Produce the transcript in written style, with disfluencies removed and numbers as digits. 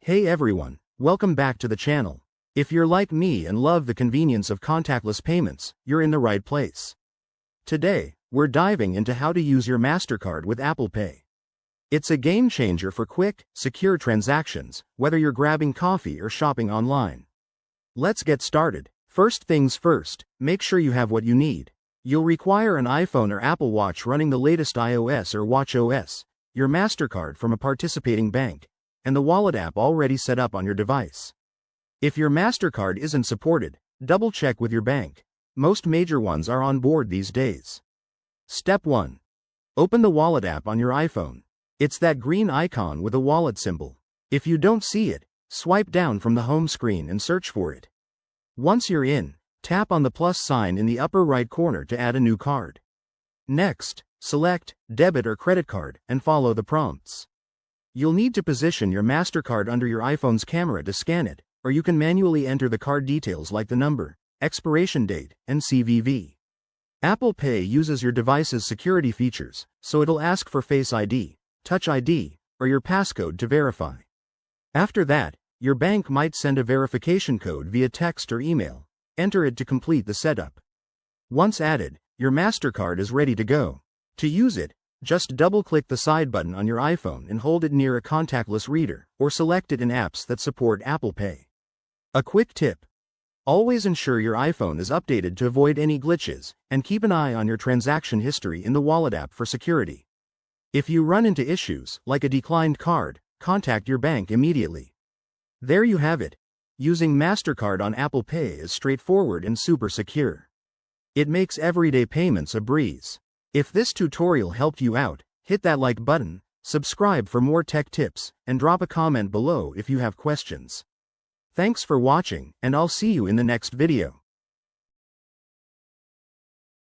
Hey everyone, welcome back to the channel. If you're like me and love the convenience of contactless payments, you're in the right place. Today, we're diving into how to use your Mastercard with Apple Pay. It's a game changer for quick, secure transactions, whether you're grabbing coffee or shopping online. Let's get started. First things first, make sure you have what you need. You'll require an iPhone or Apple Watch running the latest iOS or watchOS, your Mastercard from a participating bank, and the wallet app already set up on your device. If your Mastercard isn't supported, double-check with your bank. Most major ones are on board these days. Step 1. Open the wallet app on your iPhone. It's that green icon with a wallet symbol. If you don't see it, swipe down from the home screen and search for it. Once you're in, tap on the plus sign in the upper right corner to add a new card. Next, select debit or credit card and follow the prompts. You'll need to position your Mastercard under your iPhone's camera to scan it, or you can manually enter the card details like the number, expiration date, and CVV. Apple Pay uses your device's security features, so it'll ask for Face ID, Touch ID, or your passcode to verify. After that, your bank might send a verification code via text or email. Enter it to complete the setup. Once added, your Mastercard is ready to go. To use it, just double-click the side button on your iPhone and hold it near a contactless reader, or select it in apps that support Apple Pay. A quick tip: always ensure your iPhone is updated to avoid any glitches, and keep an eye on your transaction history in the wallet app for security. If you run into issues, like a declined card, contact your bank immediately. There you have it. Using Mastercard on Apple Pay is straightforward and super secure. It makes everyday payments a breeze. If this tutorial helped you out, hit that like button, subscribe for more tech tips, and drop a comment below if you have questions. Thanks for watching, and I'll see you in the next video.